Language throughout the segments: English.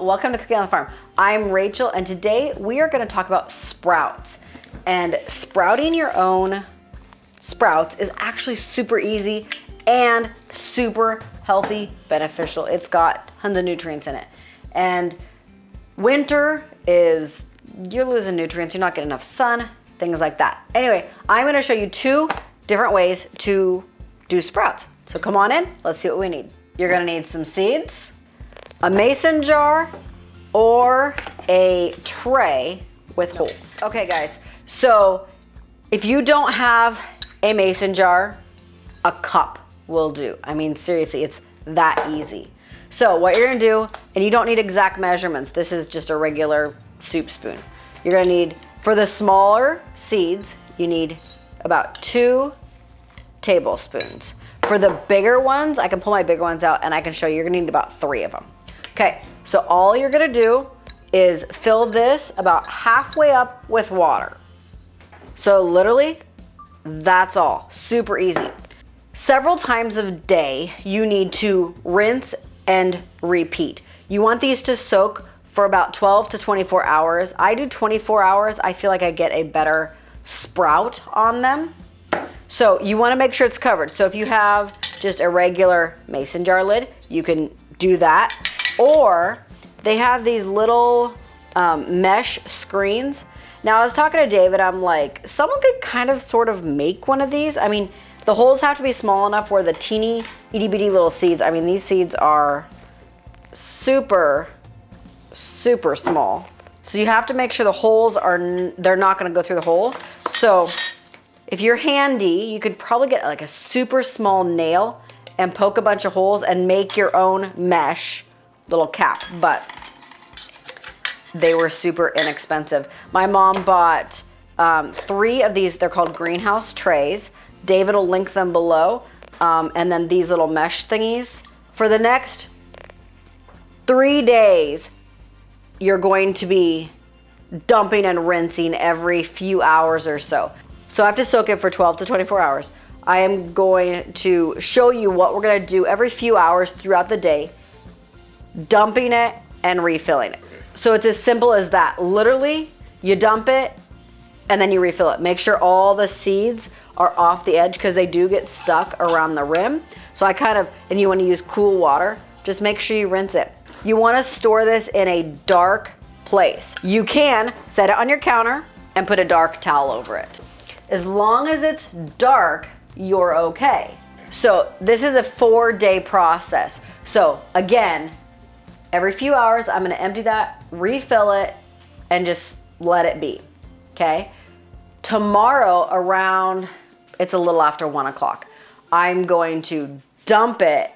welcome to Cooking on the Farm. I'm Rachel, and today we are going to talk about sprouts. And sprouting your own sprouts is actually super easy and super healthy, beneficial. It's got tons of nutrients in it. And winter is, you're losing nutrients, you're not getting enough sun, things like that. Anyway, I'm going to show you 2 different ways to do sprouts. So come on in, let's see what we need. You're going to need some seeds, a mason jar, or a tray with holes. Okay guys, so if you don't have a mason jar, a cup will do. I mean, seriously, it's that easy. So what you're gonna do, and you don't need exact measurements, this is just a regular soup spoon. You're gonna need, for the smaller seeds, you need about 2 tablespoons. For the bigger ones, I can pull my bigger ones out and I can show you, you're gonna need about 3 of them. Okay, so all you're gonna do is fill this about halfway up with water. So literally, that's all, super easy. Several times a day, you need to rinse and repeat. You want these to soak for about 12 to 24 hours. I do 24 hours. I feel like I get a better sprout on them. So you wanna make sure it's covered. So if you have just a regular mason jar lid, you can do that. Or they have these little mesh screens. Now I was talking to David, I'm like, someone could kind of sort of make one of these. I mean, the holes have to be small enough where the teeny itty bitty little seeds, I mean, these seeds are super, super small. So you have to make sure the holes are, they're not gonna go through the hole. So if you're handy, you could probably get like a super small nail and poke a bunch of holes and make your own mesh little cap, but they were super inexpensive. My mom bought 3 of these, they're called greenhouse trays. David will link them below. And then these little mesh thingies. For the next 3 days, you're going to be dumping and rinsing every few hours or so. So I have to soak it for 12 to 24 hours. I am going to show you what we're gonna do every few hours throughout the day, dumping it and refilling it. So it's as simple as that. Literally, you dump it and then you refill it. Make sure all the seeds are off the edge because they do get stuck around the rim. So I kind of, and you wanna use cool water, just make sure you rinse it. You wanna store this in a dark place. You can set it on your counter and put a dark towel over it. As long as it's dark, you're okay. So this is a 4-day process. So again, every few hours, I'm gonna empty that, refill it, and just let it be, okay? Tomorrow around, it's a little after 1 o'clock, I'm going to dump it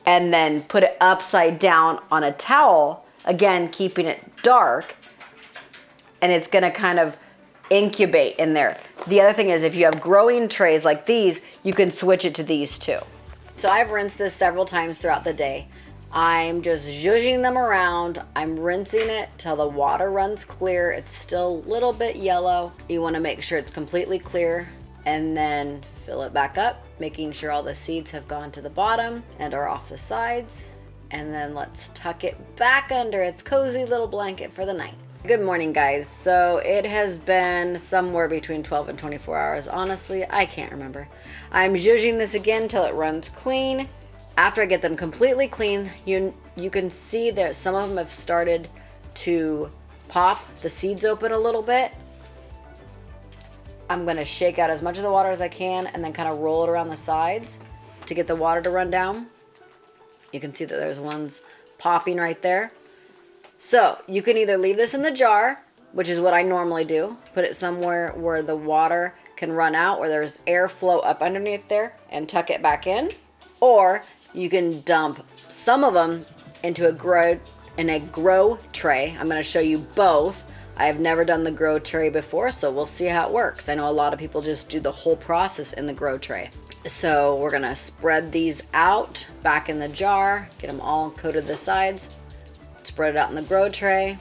and then put it upside down on a towel, again, keeping it dark, and it's gonna kind of incubate in there. The other thing is if you have growing trays like these, you can switch it to these too. So I've rinsed this several times throughout the day. I'm just zhuzhing them around. I'm rinsing it till the water runs clear. It's still a little bit yellow. You wanna make sure it's completely clear and then fill it back up, making sure all the seeds have gone to the bottom and are off the sides. And then let's tuck it back under its cozy little blanket for the night. Good morning, guys. So it has been somewhere between 12 and 24 hours. Honestly, I can't remember. I'm zhuzhing this again till it runs clean. After I get them completely clean, you can see that some of them have started to pop the seeds open a little bit. I'm gonna shake out as much of the water as I can and then kind of roll it around the sides to get the water to run down. You can see that there's ones popping right there. So you can either leave this in the jar, which is what I normally do, put it somewhere where the water can run out, where there's airflow up underneath there, and tuck it back in. Or you can dump some of them into a grow tray. I'm gonna show you both. I have never done the grow tray before, so we'll see how it works. I know a lot of people just do the whole process in the grow tray. So we're gonna spread these out back in the jar, get them all coated the sides, spread it out in the grow tray,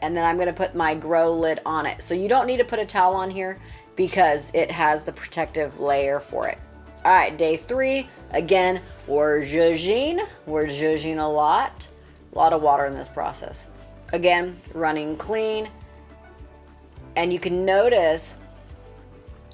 and then I'm gonna put my grow lid on it. So you don't need to put a towel on here because it has the protective layer for it. All right, day 3, again, we're zhuzhing a lot. A lot of water in this process. Again, running clean. And you can notice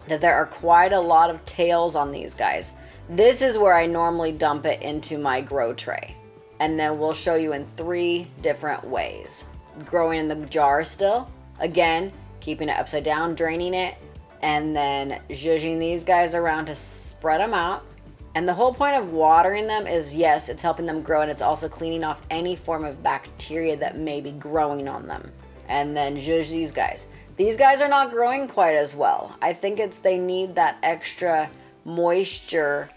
that there are quite a lot of tails on these guys. This is where I normally dump it into my grow tray. And then we'll show you in 3 different ways. Growing in the jar still. Again, keeping it upside down, draining it, and then zhuzhing these guys around to spread them out. And the whole point of watering them is, yes, it's helping them grow, and it's also cleaning off any form of bacteria that may be growing on them. And then zhuzh these guys. These guys are not growing quite as well. I think they need that extra moisture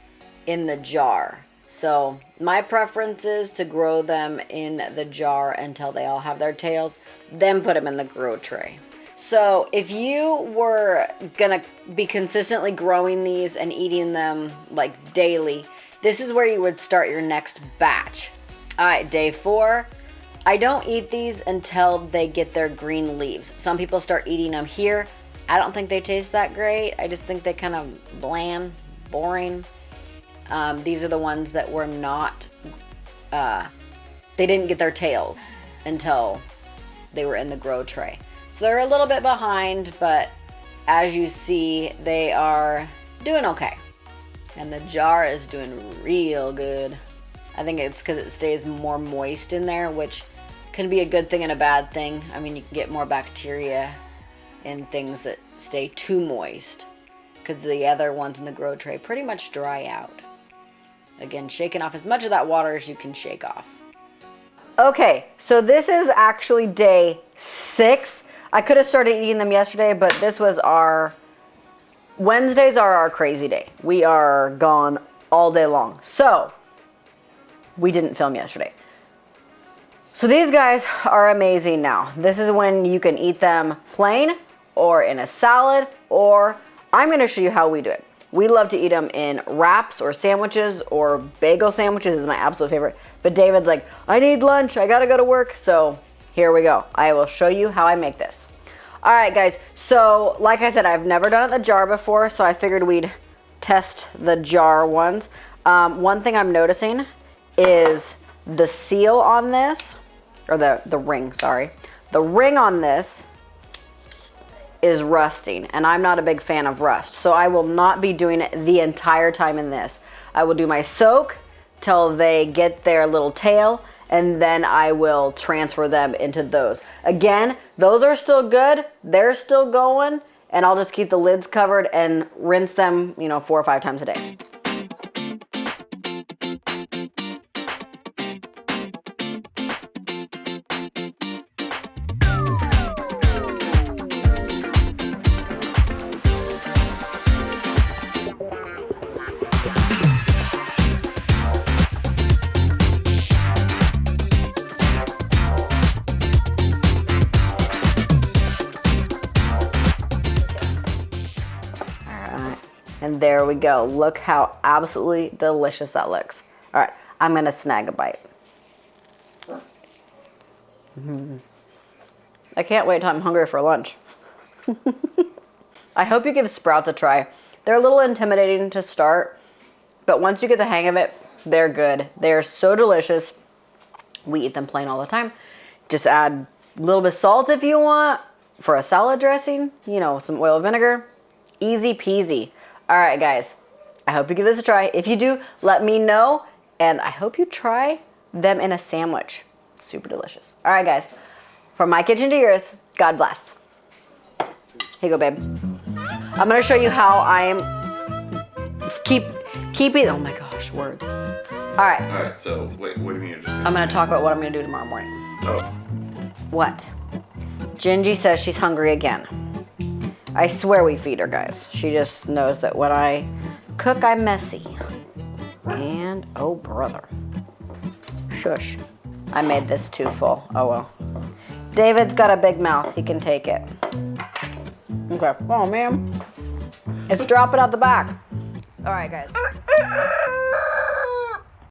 in the jar. So my preference is to grow them in the jar until they all have their tails, then put them in the grow tray. So if you were gonna be consistently growing these and eating them like daily, this is where you would start your next batch. All right, day 4. I don't eat these until they get their green leaves. Some people start eating them here. I don't think they taste that great. I just think they kind of bland, boring. These are the ones that were not, they didn't get their tails until they were in the grow tray. So they're a little bit behind, but as you see, they are doing okay. And the jar is doing real good. I think it's because it stays more moist in there, which can be a good thing and a bad thing. I mean, you can get more bacteria in things that stay too moist, because the other ones in the grow tray pretty much dry out. Again, shaking off as much of that water as you can shake off. Okay, so this is actually day 6. I could have started eating them yesterday, but this was Wednesdays are our crazy day. We are gone all day long. So we didn't film yesterday. So these guys are amazing now. This is when you can eat them plain or in a salad, or I'm gonna show you how we do it. We love to eat them in wraps or sandwiches, or bagel sandwiches is my absolute favorite. But David's like, I need lunch, I gotta go to work. So here we go. I will show you how I make this. All right, guys. So like I said, I've never done it in the jar before, so I figured we'd test the jar ones. One thing I'm noticing is the seal on this, or the ring, sorry. The ring on this is rusting, and I'm not a big fan of rust, so I will not be doing it the entire time in this. I will do my soak till they get their little tail, and then I will transfer them into those. Again, those are still good, they're still going, and I'll just keep the lids covered and rinse them, 4 or 5 times a day. And there we go. Look how absolutely delicious that looks. All right, I'm gonna snag a bite. I can't wait till I'm hungry for lunch. I hope you give sprouts a try. They're a little intimidating to start, but once you get the hang of it, they're good. They're so delicious. We eat them plain all the time. Just add a little bit of salt if you want for a salad dressing, some oil and vinegar. Easy peasy. All right, guys, I hope you give this a try. If you do, let me know, and I hope you try them in a sandwich. Super delicious. All right, guys, from my kitchen to yours, God bless. Here you go, babe. I'm gonna show you how I'm keeping, oh my gosh, words. All right, so wait, what do you mean you're just I'm gonna talk about what I'm gonna do tomorrow morning. Oh. What? Gingy says she's hungry again. I swear we feed her, guys. She just knows that when I cook, I'm messy. And, oh, brother. Shush. I made this too full. Oh, well. David's got a big mouth. He can take it. Okay. Oh, man. It's dropping out the back. All right, guys.